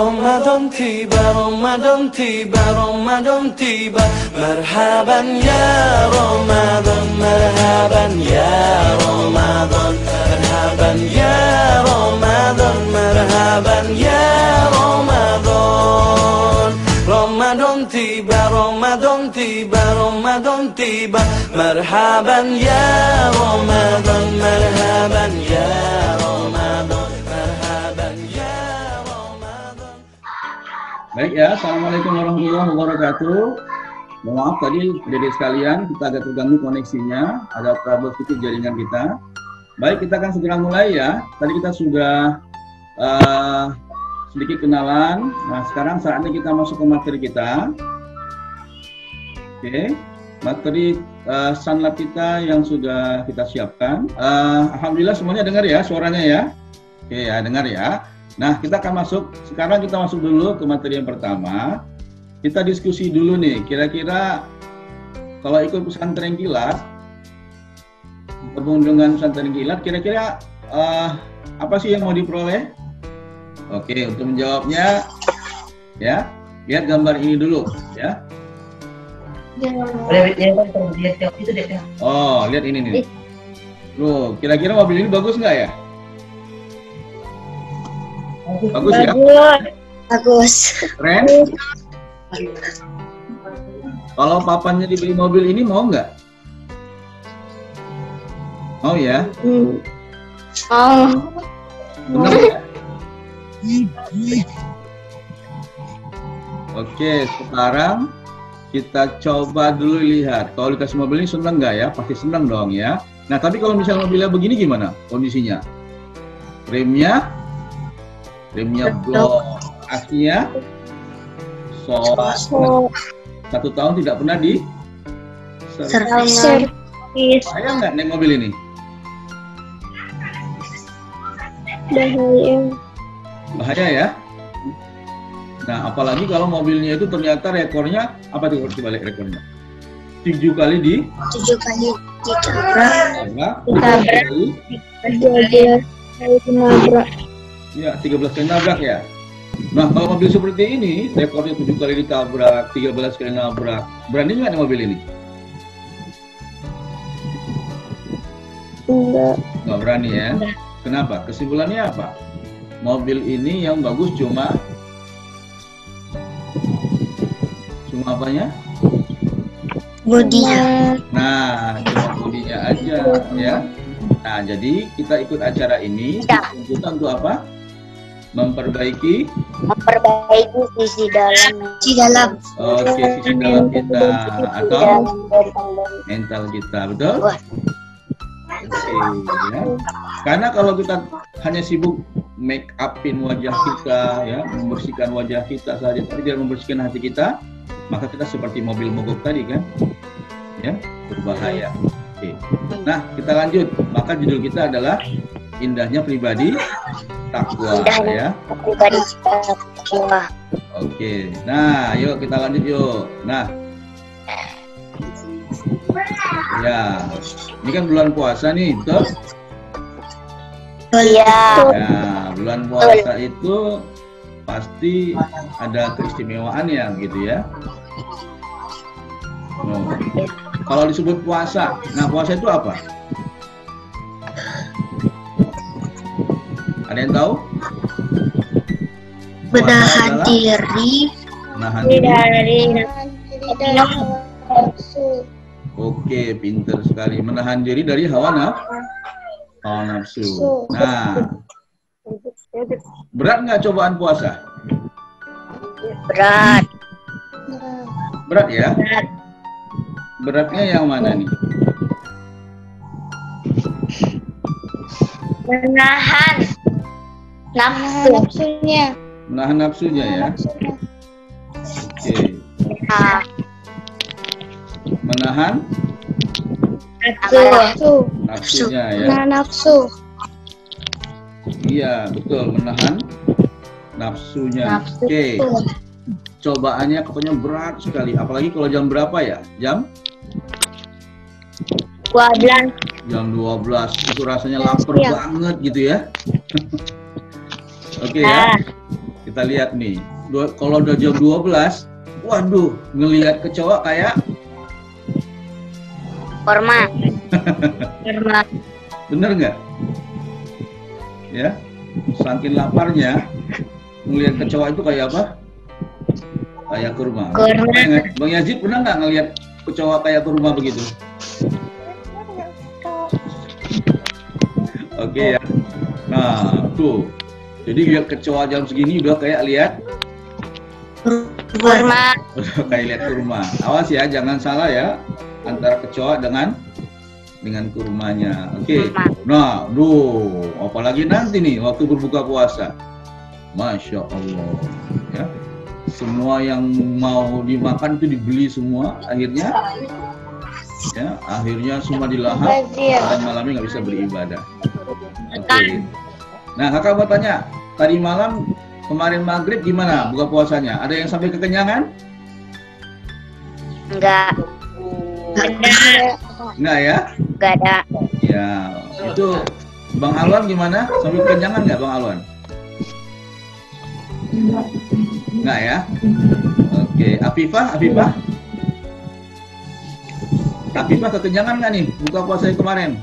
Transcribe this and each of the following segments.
Ramadan tiba, Ramadan tiba, Ramadan tiba. Marhaban ya Ramadan, marhaban ya Ramadan, marhaban ya Ramadan, marhaban ya Ramadan. Ramadan tiba, Ramadan tiba, Ramadan tiba. Marhaban ya Ramadan, marhaban ya Ramadan, marhaban ya Ramadan. Baik ya, assalamualaikum warahmatullahi wabarakatuh. Mohon maaf tadi adik-adik sekalian, kita agak terganggu koneksinya, ada troubleshooting jaringan kita. Baik, kita akan segera mulai ya. Tadi kita sudah sedikit kenalan. Nah, sekarang saatnya kita masuk ke materi kita. Oke, materi Sunlab kita yang sudah kita siapkan. Alhamdulillah semuanya dengar ya suaranya ya. Oke ya, dengar ya. Nah, kita akan masuk, sekarang kita masuk dulu ke materi yang pertama. Kita diskusi dulu nih, kira-kira kalau ikut pesantren kilat, berhubung dengan pesantren kilat, kira-kira apa sih yang mau diperoleh? Oke, untuk menjawabnya, ya, lihat gambar ini dulu, ya. Oh, lihat ini nih. Loh, kira-kira mobil ini bagus nggak ya? Bagus ya? Bagus. Keren? Kalau papannya dibeli mobil ini mau nggak? Mau ya? Oh. Benar ya? Oke, sekarang kita coba dulu lihat. Kalau dikasih mobil ini seneng nggak ya? Pasti seneng dong ya. Nah, tapi kalau misalnya mobilnya begini gimana kondisinya? Remnya blok, asnya satu tahun tidak pernah di Servis. Bahaya nggak naik mobil ini? Bahaya ya. Nah, apalagi kalau mobilnya itu ternyata rekornya apa tuh, harus dibalik rekornya? 7 kali ditabrak. Ya, 13 kali nabrak ya. Nah, kalau mobil seperti ini, rekornya 7 kali ditabrak, 13 kali nabrak, berani nggak nih mobil ini? Nggak berani ya. Kenapa? Kesimpulannya apa? Mobil ini yang bagus cuma apanya? Bodinya. Nah, cuma bodinya aja ya. Nah, jadi kita ikut acara ini tuntutan untuk apa? Memperbaiki sisi dalam. Oke, sisi dalam kita atau mental kita, betul? Oke, ya. Karena kalau kita hanya sibuk make upin wajah kita, ya, membersihkan wajah kita saja, tapi tidak membersihkan hati kita, maka kita seperti mobil mogok tadi kan, ya, berbahaya. Oke. Nah, kita lanjut. Maka judul kita adalah Indahnya Pribadi Takwa, ya. Oke. Nah, yuk kita lanjut yuk. Nah, ya, ini kan bulan puasa nih, betul? Iya. Nah, bulan puasa itu pasti ada keistimewaannya gitu ya. Nah, kalau disebut puasa, nah puasa itu apa? Ada yang tahu? Menahan diri. Menahan diri. Nafsu. Oke, pinter sekali. Menahan diri dari hawa nafsu. Nah, berat nggak cobaan puasa? Berat. Berat ya? Beratnya yang mana nih? Menahan nafsunya. Menahan nafsunya ya? Oke. Menahan nafsunya ya? Nafsu. Iya, betul. Menahan nafsunya. Oke. Cobaannya pokoknya berat sekali. Apalagi kalau jam berapa ya? Jam 12. Jam 12. Itu rasanya lapar banget gitu ya. Oke ya. Kita kita lihat nih. Kalau udah jam 12, waduh, ngelihat kecoa kayak Kurma. Kurma. bener nggak? Ya, saking laparnya ngelihat kecoa itu kayak apa? Kayak kurma. Kurma. Bang Yazid pernah nggak ngelihat kecoa kayak kurma begitu? Oke ya. Nah, tuh. Jadi lihat kecoa jam segini udah kayak lihat Kurma. udah kayak lihat kurma. Awas ya, jangan salah ya antara kecoa dengan kurmanya. Oke. Nah, apalagi nanti nih waktu berbuka puasa. Masya Allah. Ya. Semua yang mau dimakan itu dibeli semua, akhirnya semua dilahap dan malamnya nggak bisa beribadah. Oke. Nah, kakak mau tanya, tadi malam kemarin maghrib gimana buka puasanya? Ada yang sampai kekenyangan? Enggak. Enggak ya? Enggak ada. Ya, itu Bang Alwan gimana? Sampai kekenyangan nggak Bang Alwan? Enggak ya? Oke, Afifah kekenyangan nggak nih buka puasa kemarin?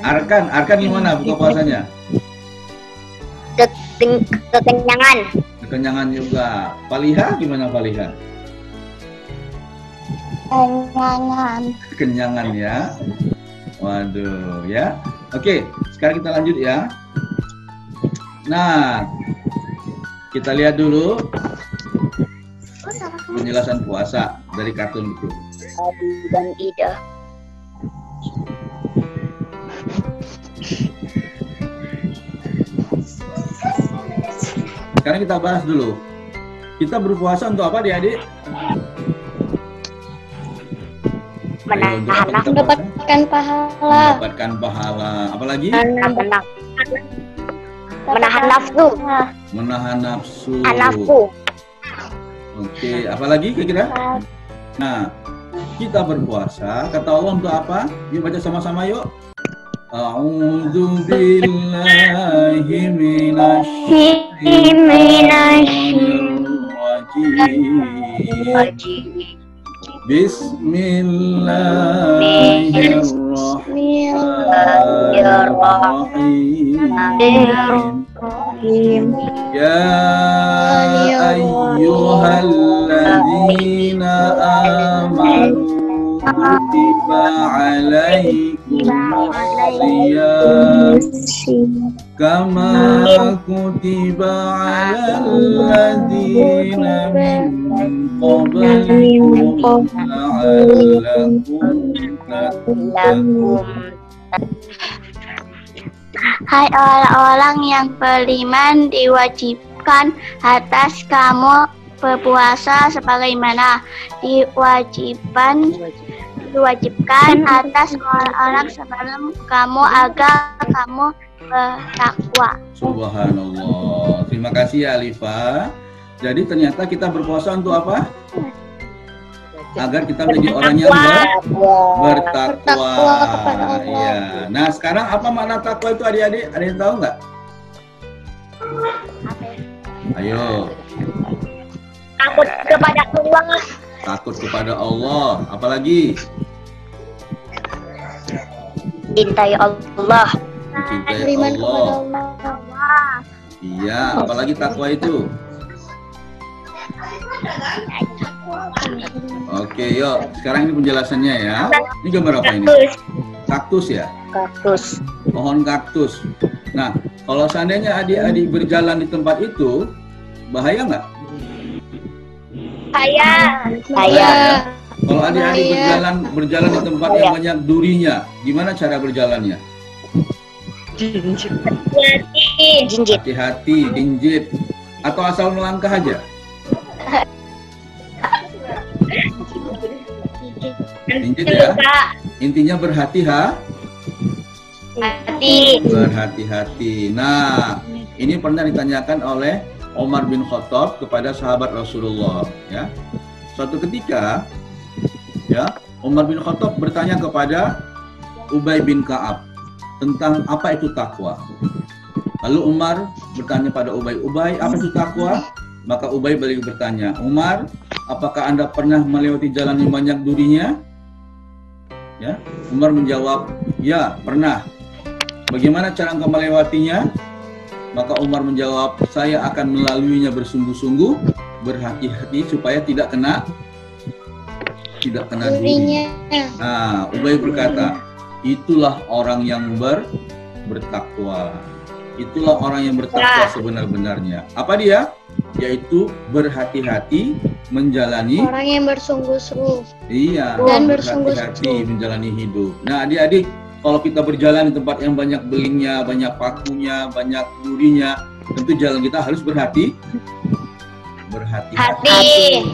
Arkan gimana buka puasanya? Kekenyangan. Kekenyangan juga. Paliha gimana Paliha? Kekenyangan ya. Waduh ya. Oke, sekarang kita lanjut ya. Nah, kita lihat dulu penjelasan puasa dari kartun itu. Adi dan Ida. Sekarang kita bahas dulu. Kita berpuasa untuk apa, adik-adik? Mendapatkan pahala. Mendapatkan pahala. Apalagi? Menahan nafsu. Menahan nafsu. Nafsu. Oke, apalagi kira-kira? Nah, kita berpuasa, kata Allah untuk apa? Yuk baca sama-sama yuk. A'udzu billahi minasyaitonir Bismillahirrahmanirrahim. Ya ayyuhalladzina amanu kutiba alaikumusiyam kama kutiba alal ladzina min qablikum la'allakum tattaqun. Hai orang-orang yang beriman, diwajibkan atas kamu berpuasa sebagaimana diwajibkan atas orang-orang sebelum kamu agar kamu bertakwa. Subhanallah. Terima kasih ya Alifa. Jadi ternyata kita berpuasa untuk apa? Agar kita menjadi orang yang bertakwa. Ya. Nah, sekarang apa makna takwa itu adik-adik? Ada yang tahu nggak? Ayo. Takut kepada Allah. Takut kepada Allah. Apalagi? Cintai Allah. Mencintai Allah. Iya. Apalagi takwa itu? Oke, yuk. Sekarang ini penjelasannya ya. Ini gambar apa ini? Kaktus ya? Kaktus. Pohon kaktus. Nah, kalau seandainya adik-adik berjalan di tempat itu, bahaya nggak? Saya. Ya? Kalau adik-adik berjalan di tempat yang banyak durinya, gimana cara berjalannya? Hati-hati, jinjit. Atau asal melangkah aja? Jinjit ya. Intinya berhati-hati. Nah, ini pernah ditanyakan oleh Umar bin Khattab kepada sahabat Rasulullah. Ya, suatu ketika, ya Umar bin Khattab bertanya kepada Ubay bin Ka'ab. tentang apa itu takwa. Lalu Umar bertanya pada Ubay, Ubay, apa itu takwa? Maka Ubay balik bertanya, Umar, apakah Anda pernah melewati jalan yang banyak durinya? Ya, Umar menjawab, ya, pernah. Bagaimana cara engkau melewatinya? Maka Umar menjawab, saya akan melaluinya bersungguh-sungguh, berhati-hati supaya tidak kena duri. Nah, Ubay berkata, itulah orang yang bertakwa. Itulah orang yang bertakwa sebenar-benarnya. Apa dia? Yaitu berhati-hati menjalani. Orang yang bersungguh-sungguh. Iya. Dan berhati-hati menjalani hidup. Nah, adik-adik, kalau kita berjalan di tempat yang banyak belingnya, banyak pakunya, banyak durinya, tentu jalan kita harus berhati-hati.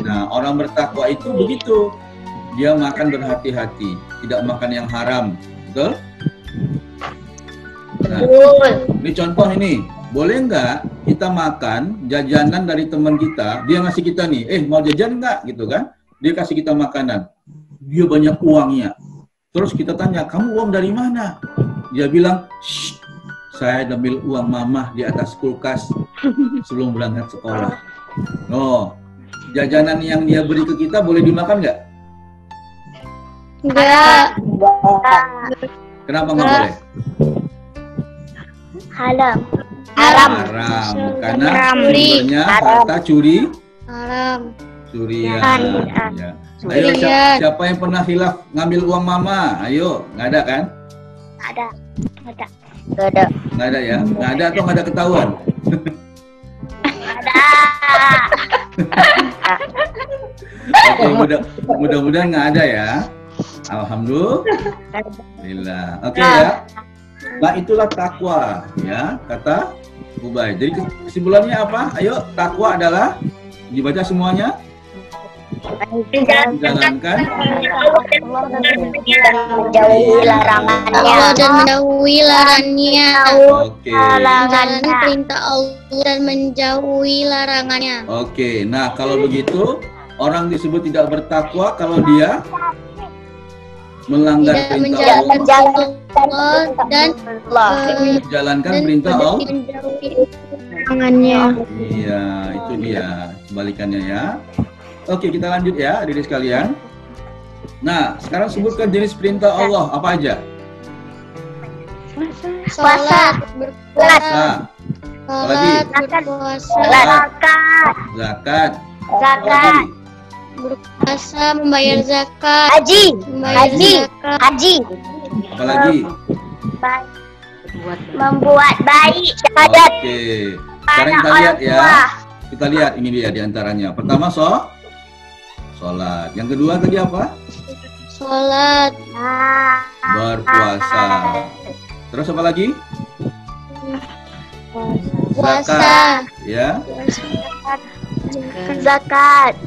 Nah, orang bertakwa itu begitu. Dia makan berhati-hati, tidak makan yang haram. Betul? Nah, ini contoh ini, boleh nggak kita makan jajanan dari teman kita, dia ngasih kita nih, mau jajan nggak gitu kan? Dia kasih kita makanan, dia banyak uangnya. Terus kita tanya, kamu uang dari mana? Dia bilang, shh, saya ambil uang mama di atas kulkas sebelum berangkat sekolah. Oh, jajanan yang dia beri ke kita boleh dimakan nggak? Enggak. Kenapa nggak boleh? Haram. Haram, karena sumbernya harta Haram. curian. Ya. Ayo, siapa yang pernah hilaf ngambil uang mama? Ayo, nggak ada kan? Ada. Nggak ada ya? Nggak ada atau nggak ada ketahuan? Ada. Oke, mudah-mudahan nggak ada ya. Alhamdulillah. Oke ya. Nah, itulah takwa ya, kata Ubay. Jadi kesimpulannya apa? Ayo, takwa adalah dibaca semuanya. Menjalankan menjauhi larangannya. Dan menjauhi larangannya. Oke. Menjalankan perintah Allah dan menjauhi larangannya. Oke. Nah, kalau begitu orang disebut tidak bertakwa kalau dia melanggar perintah Allah dan menjalankan perintah Allah. Larangannya. Iya, itu dia kebalikannya ya. Oke, kita lanjut ya, adik-adik sekalian. Nah, sekarang sebutkan jenis perintah Allah apa aja? Salat, berpuasa, Salat, berpuasa, zakat, Zakat. berpuasa, membayar zakat, Haji. haji, apalagi? Membuat baik. Syahadat. Oke, sekarang kita lihat ya. Kita lihat ini dia diantaranya. Pertama sholat. Yang kedua tadi apa? sholat, Berpuasa. Terus apa lagi? puasa, Ya. Zakat.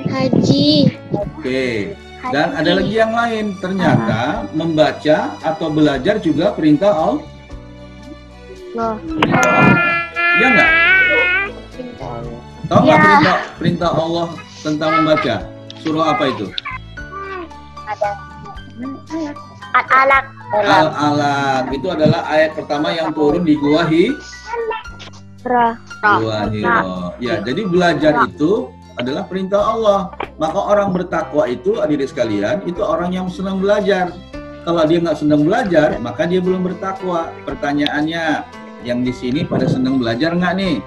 haji, Oke. Dan ada lagi yang lain. Ternyata membaca atau belajar juga perintah Allah. Iya nggak? Tahu nggak perintah Allah tentang membaca? Surah apa itu? Al-Alaq. Al-Alaq. Itu adalah ayat pertama yang turun di Gua Hira. Ya, jadi belajar itu adalah perintah Allah. Maka orang bertakwa itu, adik-adik sekalian, itu orang yang senang belajar. Kalau dia nggak senang belajar, maka dia belum bertakwa. Pertanyaannya, yang di sini pada senang belajar nggak nih?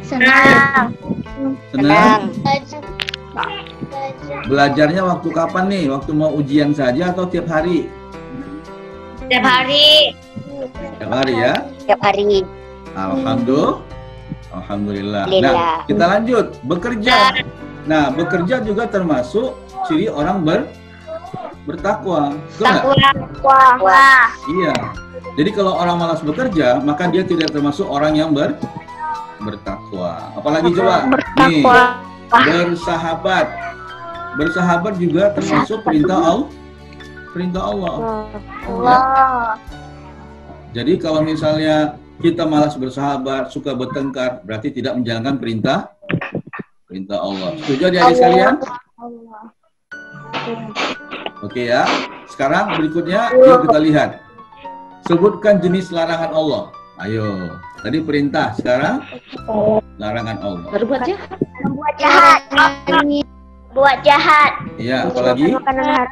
Senang. Senang? Belajarnya waktu kapan nih? Waktu mau ujian saja atau tiap hari? Setiap hari. Tiap hari ya? Setiap hari. Alhamdulillah. Nah, kita lanjut. Bekerja. Nah, bekerja juga termasuk ciri orang bertakwa. Betul nggak? Wah. Iya. Jadi kalau orang malas bekerja, maka dia tidak termasuk orang yang bertakwa. Apalagi coba nih, bersahabat. Bersahabat juga termasuk perintah Allah. Ya. Jadi kalau misalnya kita malas bersahabat, suka bertengkar, berarti tidak menjalankan perintah Allah. Setuju adik-adik sekalian? Oke ya. Sekarang berikutnya yuk kita lihat. Sebutkan jenis larangan Allah. Ayo. Tadi perintah, sekarang larangan Allah. Berbuat jahat. Berbuat jahat. Buat jahat. Iya, apalagi Makanan haram.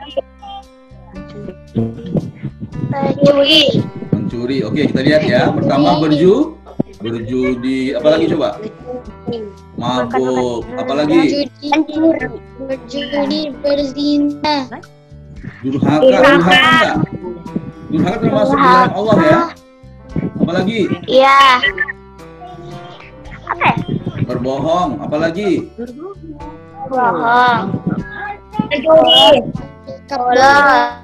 Mencuri. mencuri. Oke, kita lihat ya. Pertama berjudi, apalagi coba? Mabuk, apalagi? Berjudi, berzina. Durhaka enggak? Durhaka termasuk dalam Allah ya. Apalagi? Iya. Apa ya? Berbohong, apalagi? Bohong. Mencuri.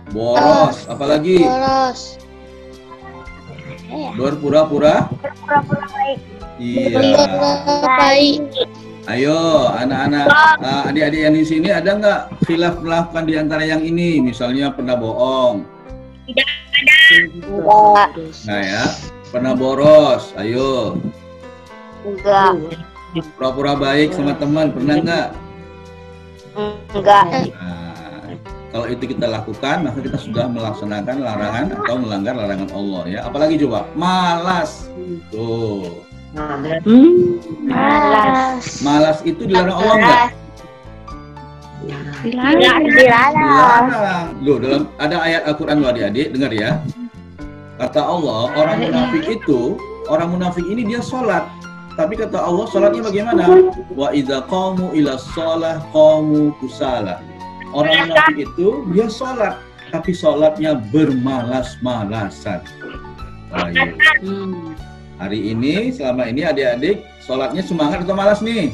Boros, apalagi? Boros. Berpura-pura? Pura-pura baik. Iya. Baik. Ayo, anak-anak, adik-adik yang di sini ada nggak khilaf melakukan di antara yang ini? Misalnya pernah bohong. Enggak. Nah ya, pernah boros. Ayo, Enggak. pura-pura baik sama teman. Pernah nggak? Enggak. Nah, kalau itu kita lakukan, maka kita sudah melaksanakan larangan atau melanggar larangan Allah ya. Apalagi coba, malas. Tuh, Malas. malas itu dilarang Allah nggak? Dilarang. Dilarang. Loh, dalam ada ayat Al-Quran loh adik-adik, dengar ya. Kata Allah, orang munafik ini dia sholat. Tapi kata Allah, sholatnya bagaimana? Wa idza qamu ila shalah qamu kusala. Orang munafik itu dia sholat, tapi sholatnya bermalas-malasan. Ayo. Hari ini, selama ini adik-adik sholatnya semangat atau malas nih?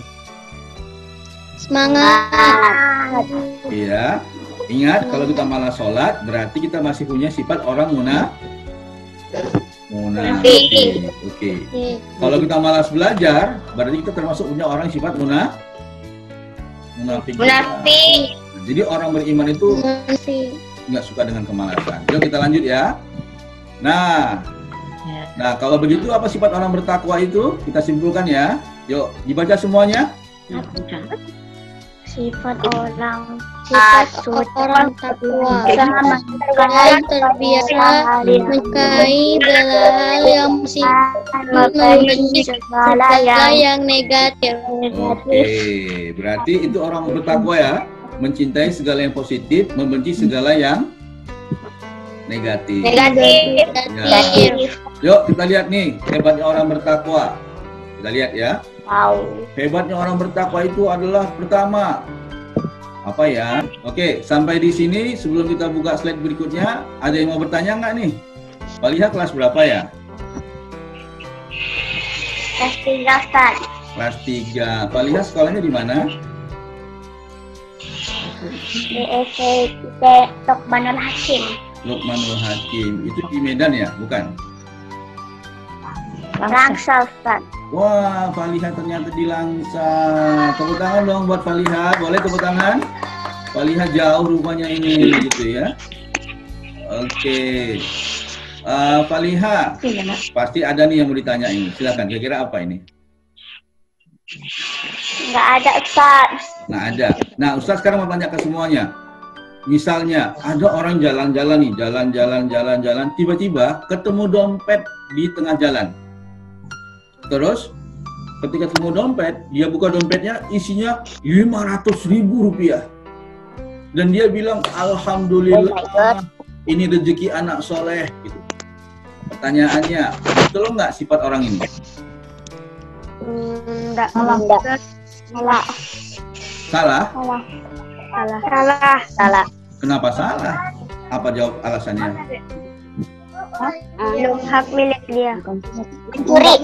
Semangat. Iya. Ingat, kalau kita malas sholat, berarti kita masih punya sifat orang munafik. Oke. Kalau kita malas belajar, berarti kita termasuk punya orang sifat munafik. Munafik. Jadi orang beriman itu Masih. nggak suka dengan kemalasan. Yuk kita lanjut ya. Nah, kalau begitu apa sifat orang bertakwa itu? Kita simpulkan ya. Yuk, dibaca semuanya. Sifat orang. Orang takwa yang terbiasa menyukai hal yang membenci segala yang negatif. Oke, berarti itu orang bertakwa ya. Mencintai segala yang positif, membenci segala yang negatif. Negatif. Negatif. Yuk kita lihat nih hebatnya orang bertakwa. Kita lihat ya. Wow. Hebatnya orang bertakwa itu adalah pertama apa ya? Oke, sampai di sini sebelum kita buka slide berikutnya, ada yang mau bertanya nggak nih? Pak Liha kelas berapa ya? Kelas 3, Ustaz. Kelas 3. Pak Liha sekolahnya di mana? Di SMP Lokmanul Hakim. Lokmanul Hakim. Itu di Medan ya, bukan? Langsa, Ustaz. Wah, Faliha ternyata di Langsa. Tepuk tangan dong buat Faliha. Boleh tepuk tangan? Faliha jauh rumahnya ini, gitu ya. Oke. Faliha, pasti ada nih yang mau ditanya ini. Silakan. Kira-kira apa ini? Nggak ada, Ustaz. Nah, ada. Nah, Ustaz sekarang mau tanya ke semuanya. Misalnya, ada orang jalan-jalan nih, jalan-jalan, tiba-tiba ketemu dompet di tengah jalan. Terus, ketika ketemu dompet, dia buka dompetnya, isinya 500.000 rupiah. Dan dia bilang, Alhamdulillah, ini rezeki anak soleh. Gitu. Pertanyaannya, betul nggak sifat orang ini? Enggak. Salah. Salah? Salah. Kenapa salah? Apa jawab alasannya? Belum hak milik dia. Mencuri.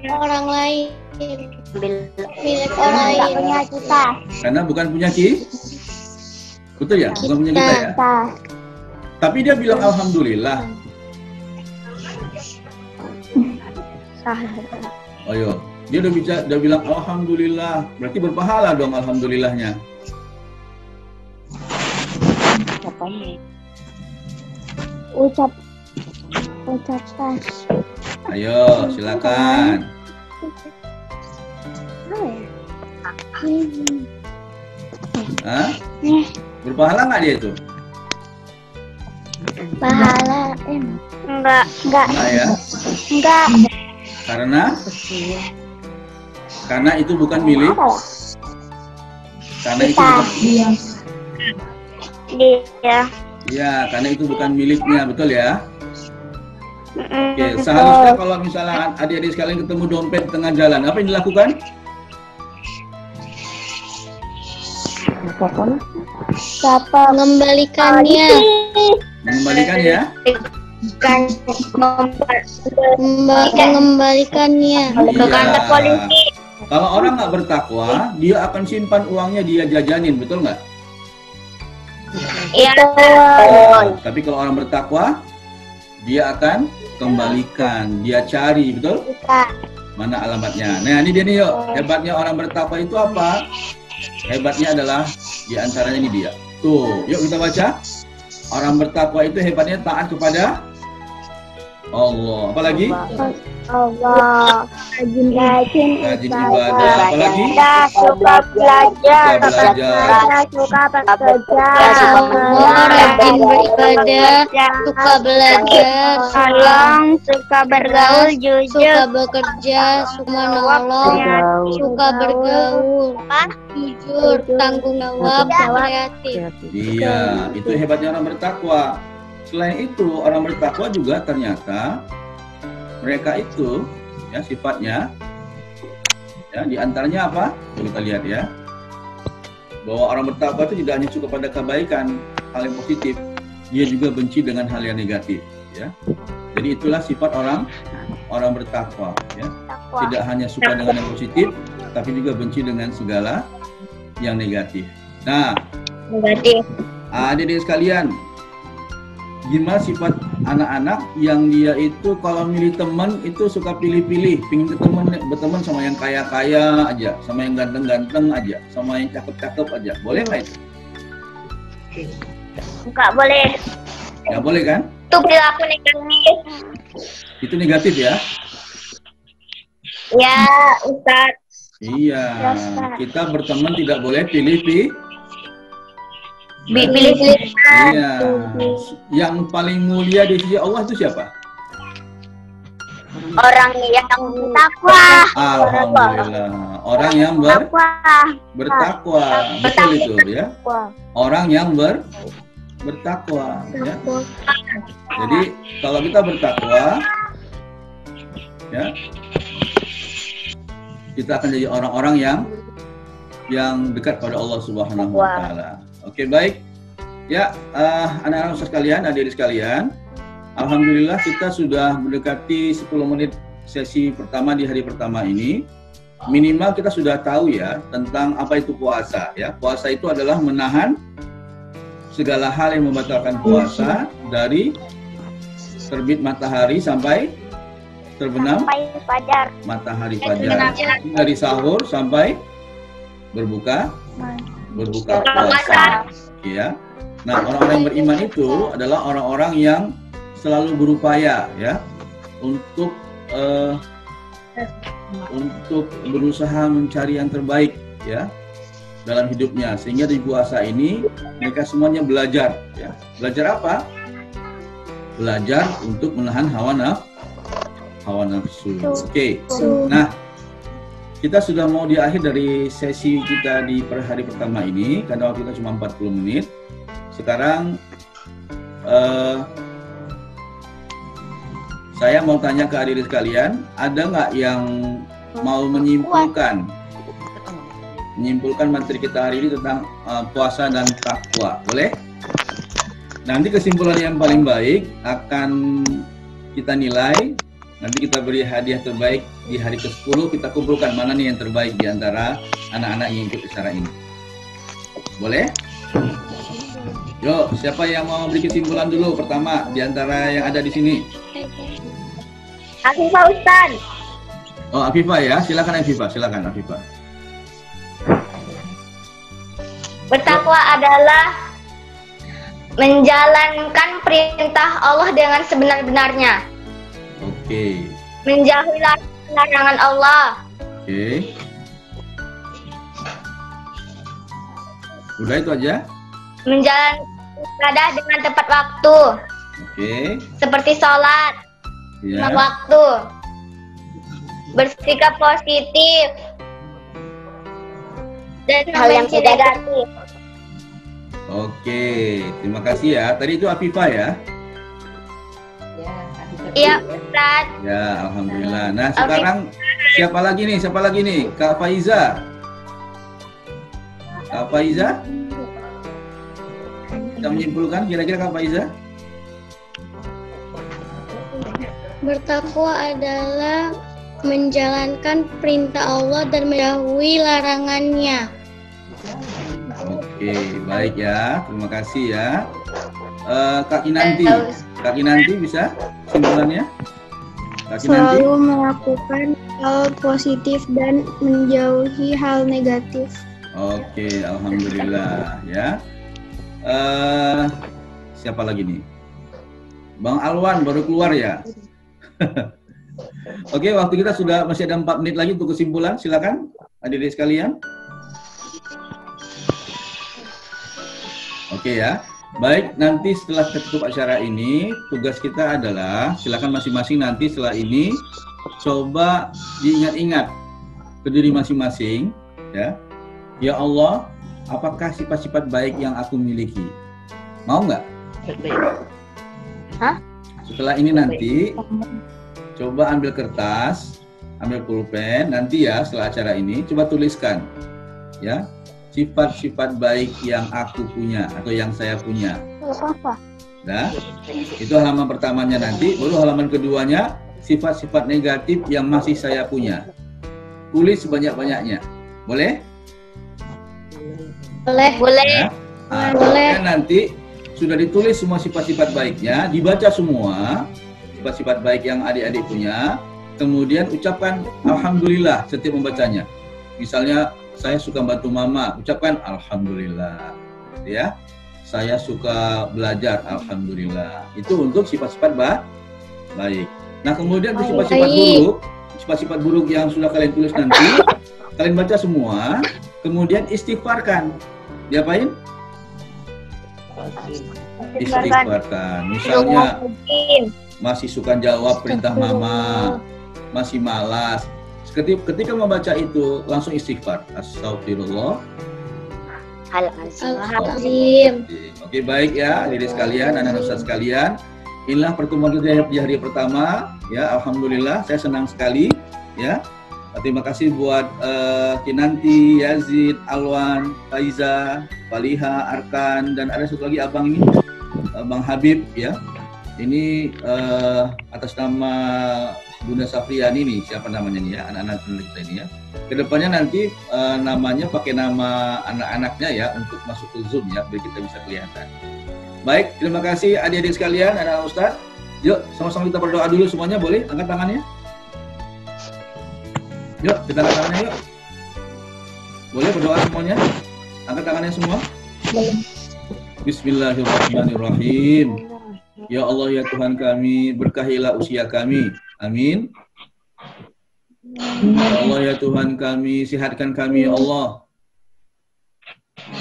Orang lain. Milik orang Nggak lain. punya kita. Karena bukan punya betul ya? Bukan punya kita ya? Tapi dia bilang Alhamdulillah. Oh iya, dia udah bilang Alhamdulillah. Berarti berpahala dong Alhamdulillahnya. Ucapkan. Ayo, silakan. Hah? Berpahala nggak dia itu? Pahala. Enggak. Enggak ya? Enggak. Karena itu bukan milik. Karena itu bukan. Dia. Iya, karena itu bukan miliknya, betul ya? Oke, seharusnya kalau misalnya adik-adik sekalian ketemu dompet di tengah jalan, apa yang dilakukan? Siapa? Mengembalikannya. Mengembalikan ya? Mengembalikannya. Ke kantor polisi. Kalau orang nggak bertakwa, dia akan simpan uangnya, dia jajanin, betul nggak? Iya. Tapi kalau orang bertakwa, dia akan kembalikan, dia cari, betul? Mana alamatnya? Nah, ini dia nih yuk. Hebatnya orang bertakwa itu apa? Hebatnya adalah diantaranya ini dia. Tuh, yuk kita baca. Orang bertakwa itu hebatnya taat kepada Allah. Apalagi? Allah. Rajin ibadah. Apalagi? Suka belajar. Suka Allah rajin beribadah, suka belajar, Tolong, suka bergaul, suka jujur. bekerja, suka menolong, suka bergaul, jujur, tanggung jawab, kreatif. Iya, itu hebatnya orang bertakwa. Selain itu, orang bertakwa juga ternyata mereka itu ya sifatnya ya diantaranya apa? Coba kita lihat ya. Bahwa orang bertakwa itu tidak hanya suka pada kebaikan, hal yang positif, dia juga benci dengan hal yang negatif ya. Jadi itulah sifat orang bertakwa ya. Tidak hanya suka dengan yang positif, tapi juga benci dengan segala yang negatif. Nah, adik-adik sekalian, gimana sifat anak-anak yang dia itu kalau milih teman itu suka pilih-pilih, pingin berteman sama yang kaya-kaya aja, sama yang ganteng-ganteng aja, sama yang cakep-cakep aja, boleh nggak itu? Enggak boleh. Nggak boleh kan? Itu perilaku negatif. Itu negatif ya? Ya, Ustaz. Iya, kita berteman tidak boleh pilih-pilih. Pilih-pilih. Iya, yang paling mulia di sisi Allah itu siapa? Orang yang bertakwa. Alhamdulillah, orang yang bertakwa, betul itu ya. Orang yang bertakwa. Ya. Jadi kalau kita bertakwa, ya, kita akan jadi orang-orang yang dekat pada Allah Subhanahu Wa Taala. Oke, baik. Ya, anak-anak sekalian, adik-adik sekalian, alhamdulillah kita sudah mendekati 10 menit sesi pertama di hari pertama ini. Minimal kita sudah tahu ya tentang apa itu puasa ya. Puasa itu adalah menahan segala hal yang membatalkan puasa dari terbit matahari sampai terbenam matahari fajar. Dari sahur sampai berbuka puasa. Ya. Nah, orang-orang yang beriman itu adalah orang-orang yang selalu berupaya ya untuk berusaha mencari yang terbaik ya dalam hidupnya, sehingga di puasa ini mereka semuanya belajar ya. Belajar apa? Belajar untuk menahan hawa nafsu. Oke. Nah, kita sudah mau di akhir dari sesi kita di hari pertama ini karena waktu kita cuma 40 menit. Sekarang saya mau tanya ke adik-adik sekalian, ada nggak yang mau menyimpulkan materi kita hari ini tentang puasa dan takwa? Boleh? Nanti kesimpulan yang paling baik akan kita nilai. Nanti kita beri hadiah terbaik di hari ke-10, kita kumpulkan mana nih yang terbaik di antara anak-anak yang ikut acara ini. Boleh? Yo, siapa yang mau beri kesimpulan dulu pertama di antara yang ada di sini? Afifah, Ustaz. Oh, Afifah ya. Silakan Afifah, silakan Afifah. Bertakwa adalah menjalankan perintah Allah dengan sebenar-benarnya. Oke. Menjauhi larangan Allah. Oke. Udah itu aja? Menjalankan ibadah dengan tepat waktu. Oke. seperti sholat, Ya. lima waktu, bersikap positif, dan hal yang tidak negatif. Oke, terima kasih ya. Tadi itu Afifah ya? Iya, Ustaz. Ya, alhamdulillah. Nah, sekarang siapa lagi nih? Siapa lagi nih? Kak Faiza. Kak Faiza? Kita menyimpulkan kira-kira Kak Faiza? Bertakwa adalah menjalankan perintah Allah dan menjauhi larangannya. Oke, baik ya. Terima kasih ya. Kak Kinanti. Kak Kinanti bisa simpulannya? Kak Kinanti? Selalu melakukan hal positif dan menjauhi hal negatif. Oke, alhamdulillah ya. Siapa lagi nih? Bang Alwan baru keluar ya. Oke, waktu kita sudah masih ada 4 menit lagi untuk kesimpulan. Silakan adik-adik sekalian. Oke ya. Baik, nanti setelah kita tutup acara ini, tugas kita adalah silakan masing-masing nanti setelah ini coba diingat-ingat ke diri masing-masing ya. Ya Allah, apakah sifat-sifat baik yang aku miliki? Mau nggak? Hah? Setelah ini nanti coba ambil kertas, ambil pulpen, nanti ya setelah acara ini coba tuliskan ya sifat-sifat baik yang aku punya atau yang saya punya. Nah, itu halaman pertamanya nanti, baru halaman keduanya sifat-sifat negatif yang masih saya punya. Tulis sebanyak-banyaknya. Boleh? Boleh. Ya. Nah, kemudian nanti sudah ditulis semua sifat-sifat baiknya, dibaca semua sifat-sifat baik yang adik-adik punya, kemudian ucapkan alhamdulillah setiap membacanya. Misalnya saya suka bantu mama, ucapkan alhamdulillah. Ya. Saya suka belajar, alhamdulillah. Itu untuk sifat-sifat baik. Nah, kemudian untuk sifat-sifat buruk yang sudah kalian tulis nanti, kalian baca semua, kemudian istighfarkan. Diapain? Istighfarkan. Misalnya masih suka jawab perintah mama, masih malas. Ketika membaca itu langsung istighfar. Astagfirullah. Al-Azim. Oke, baik ya, adik sekalian, anak-anak ustaz sekalian. Inilah pertemuan kita di hari pertama. Ya, alhamdulillah, saya senang sekali. Ya, terima kasih buat Kinanti, Yazid, Alwan, Faiza, Faliha, Arkan, dan ada satu lagi abang ini, Bang Habib. Ya, ini atas nama Bunda Safriani nih, siapa namanya nih ya, anak-anak kita ini ya. Kedepannya nanti namanya pakai nama anak-anaknya ya untuk masuk ke Zoom ya, biar kita bisa kelihatan. Baik, terima kasih adik-adik sekalian, anak Ustaz. Yuk, sama-sama kita berdoa dulu semuanya, boleh? Angkat tangannya. Yuk, kita angkat tangannya yuk. Boleh berdoa semuanya? Angkat tangannya semua. Bismillahirrahmanirrahim. Ya Allah ya Tuhan kami, berkahilah usia kami. Amin. Ya Allah ya Tuhan kami, sehatkan kami ya Allah.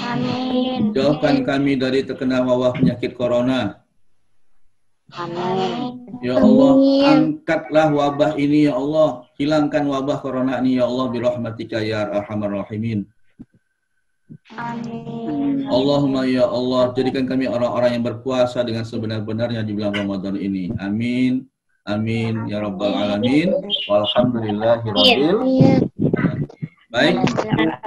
Amin. Jauhkan kami dari terkena wabah penyakit corona. Amin. Ya Allah, angkatlah wabah ini ya Allah. Hilangkan wabah corona ini ya Allah, birahmatika ya arhamar rahimin. Amin. Allahumma ya Allah, jadikan kami orang-orang yang berpuasa dengan sebenar-benarnya di bulan Ramadan ini. Amin. Amin ya rabbal alamin. Walhamdulillahirabbil. Baik,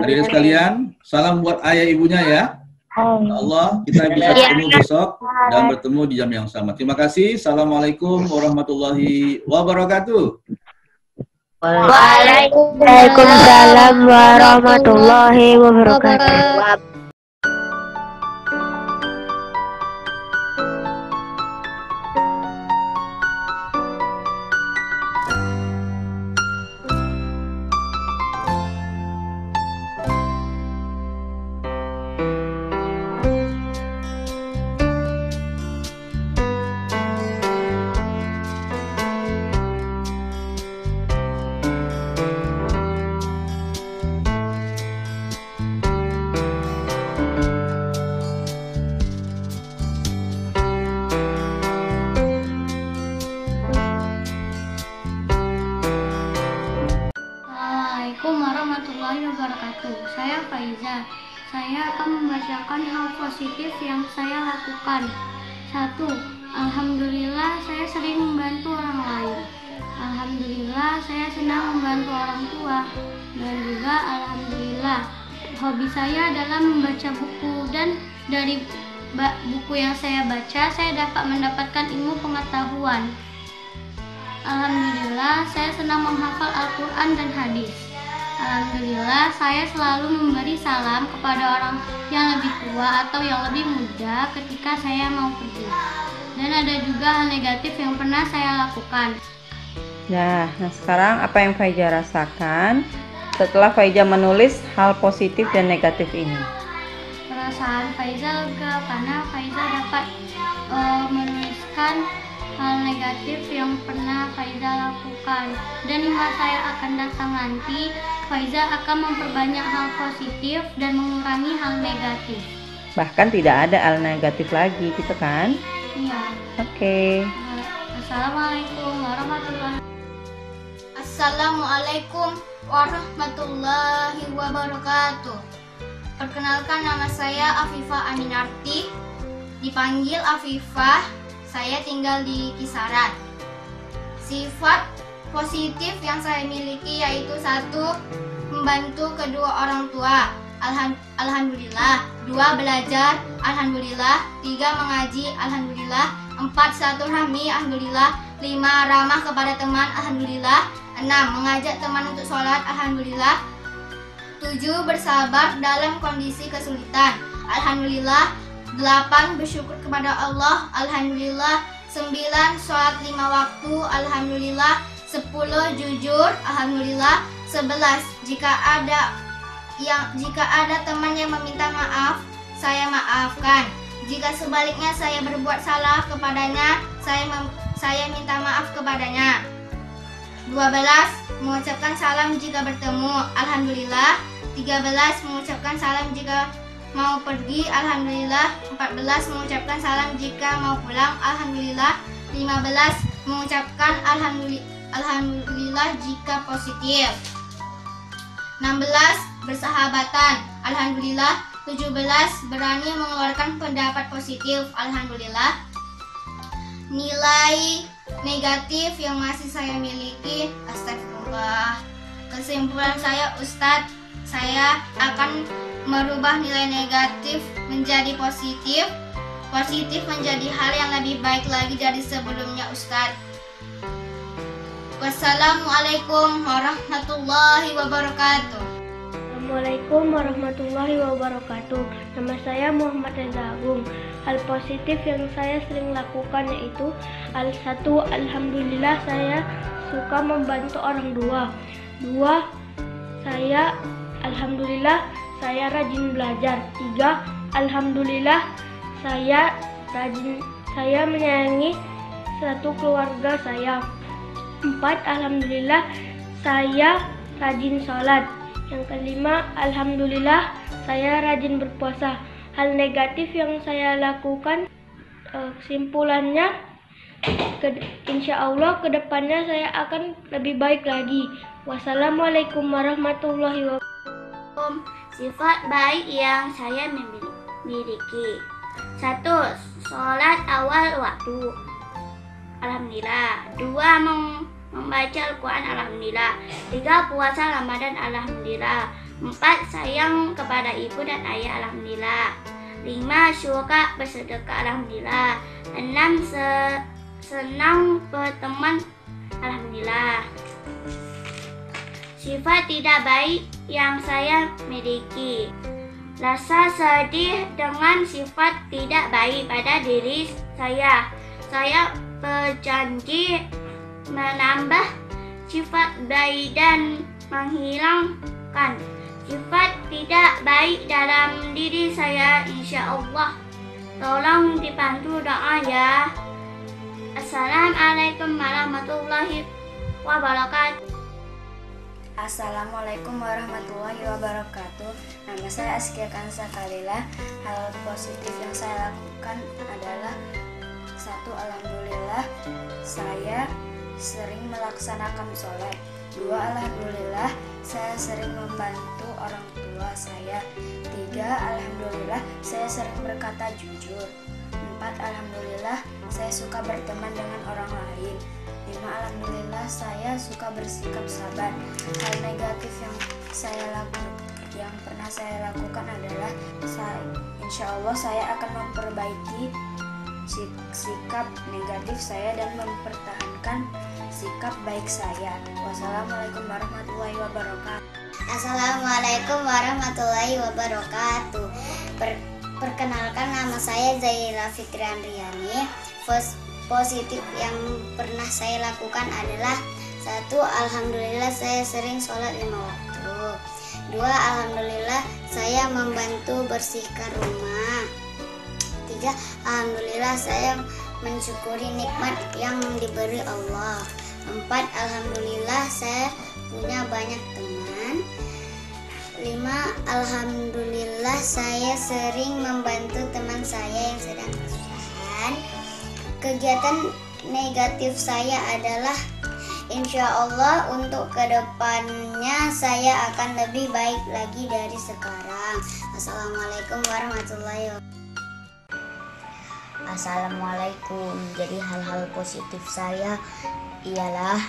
adik-adik sekalian, salam buat ayah ibunya ya. Ya Allah, kita bisa bertemu besok dan bertemu di jam yang sama. Terima kasih. Assalamualaikum warahmatullahi wabarakatuh. Waalaikumsalam warahmatullahi wabarakatuh. Assalamualaikum warahmatullahi wabarakatuh. Saya Faiza. Saya akan membacakan hal positif yang saya lakukan. 1. Alhamdulillah saya sering membantu orang lain. Alhamdulillah saya senang membantu orang tua. Dan juga alhamdulillah hobi saya adalah membaca buku, dan dari buku yang saya baca saya dapat mendapatkan ilmu pengetahuan. Alhamdulillah saya senang menghafal Al-Quran dan hadis. Alhamdulillah saya selalu memberi salam kepada orang yang lebih tua atau yang lebih muda ketika saya mau pergi. Dan ada juga hal negatif yang pernah saya lakukan. Nah sekarang apa yang Faiza rasakan setelah Faiza menulis hal positif dan negatif ini? Perasaan Faiza lega karena Faiza dapat menuliskan hal negatif yang pernah Faiza lakukan. Dan di masa yang akan datang nanti, Faiza akan memperbanyak hal positif dan mengurangi hal negatif. Bahkan tidak ada hal negatif lagi gitu kan? Iya. Oke. Assalamualaikum warahmatullahi wabarakatuh. Assalamualaikum warahmatullahi wabarakatuh. Perkenalkan, nama saya Afifah Aminarti, dipanggil Afifah. Saya tinggal di Kisaran. Sifat positif yang saya miliki yaitu 1. Membantu kedua orang tua. Alhamdulillah. 2. Belajar. Alhamdulillah. 3. Mengaji. Alhamdulillah. 4. Silaturahmi. Alhamdulillah. 5. Ramah kepada teman. Alhamdulillah. 6. Mengajak teman untuk sholat. Alhamdulillah. 7. Bersabar dalam kondisi kesulitan. Alhamdulillah. 8. Bersyukur kepada Allah. Alhamdulillah. 9. Sholat 5 waktu. Alhamdulillah. 10. Jujur. Alhamdulillah. 11. Jika ada teman yang meminta maaf, saya maafkan. Jika sebaliknya saya berbuat salah kepadanya, saya minta maaf kepadanya. 12. Mengucapkan salam jika bertemu. Alhamdulillah. 13. Mengucapkan salam jika mau pergi. Alhamdulillah. 14. Mengucapkan salam jika mau pulang. Alhamdulillah. 15. Mengucapkan alhamdulillah jika positif. 16. Bersahabatan. Alhamdulillah. 17. Berani mengeluarkan pendapat positif. Alhamdulillah. Nilai negatif yang masih saya miliki, astagfirullah. Kesimpulan saya, Ustadz, saya akan merubah nilai negatif menjadi positif. Positif menjadi hal yang lebih baik lagi dari sebelumnya, Ustadz. Wassalamualaikum warahmatullahi wabarakatuh. Assalamualaikum warahmatullahi wabarakatuh. Nama saya Muhammad Reza Agung. Hal positif yang saya sering lakukan yaitu 1. Alhamdulillah saya suka membantu orang tua. 2. Alhamdulillah saya rajin belajar. 3. Alhamdulillah saya menyayangi satu keluarga saya. 4. Alhamdulillah saya rajin sholat. Yang kelima, alhamdulillah saya rajin berpuasa. Hal negatif yang saya lakukan, kesimpulannya, insya Allah kedepannya saya akan lebih baik lagi. Wassalamualaikum warahmatullahi wabarakatuh. Sifat baik yang saya miliki. 1. Sholat awal waktu. Alhamdulillah. 2. Membaca Al-Quran. Alhamdulillah. 3. Puasa Ramadan. Alhamdulillah. 4. Sayang kepada ibu dan ayah. Alhamdulillah. 5. Suka bersedekah. Alhamdulillah. 6. Senang berteman. Alhamdulillah. Sifat tidak baik yang saya miliki. Rasa sedih dengan sifat tidak baik pada diri saya. Saya berjanji menambah sifat baik dan menghilangkan sifat tidak baik dalam diri saya, insya Allah. Tolong dibantu doa ya. Assalamualaikum warahmatullahi wabarakatuh. Assalamualaikum warahmatullahi wabarakatuh. Nama saya Askia Kansa Kalila. Hal positif yang saya lakukan adalah 1. Alhamdulillah saya sering melaksanakan sholat. 2. Alhamdulillah saya sering membantu orang tua saya. 3. Alhamdulillah saya sering berkata jujur. 4. Alhamdulillah saya suka berteman dengan orang lain. 5. Alhamdulillah saya suka bersikap sabar. Hal negatif yang pernah saya lakukan adalah insya Allah saya akan memperbaiki sikap negatif saya dan mempertahankan sikap baik saya. Wassalamualaikum warahmatullahi wabarakatuh. Assalamualaikum warahmatullahi wabarakatuh. Perkenalkan, nama saya Zaira Fitriandriani. Positif yang pernah saya lakukan adalah 1. Alhamdulillah saya sering sholat 5 waktu. 2. Alhamdulillah saya membantu bersihkan rumah. 3. Alhamdulillah saya mensyukuri nikmat yang diberi Allah. 4. Alhamdulillah saya punya banyak teman. 5. Alhamdulillah saya sering membantu teman saya yang sedang kesusahan. Kegiatan negatif saya adalah insya Allah untuk kedepannya saya akan lebih baik lagi dari sekarang. Assalamualaikum warahmatullahi wabarakatuh. Assalamualaikum. Jadi hal-hal positif saya ialah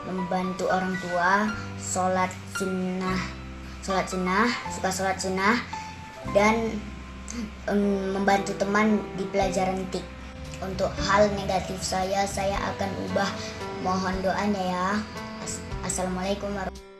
membantu orang tua, sholat sunnah, suka sholat sunnah, dan membantu teman di pelajaran TIK. Untuk hal negatif saya akan ubah. Mohon doanya ya. Assalamualaikum warahmatullahi wabarakatuh.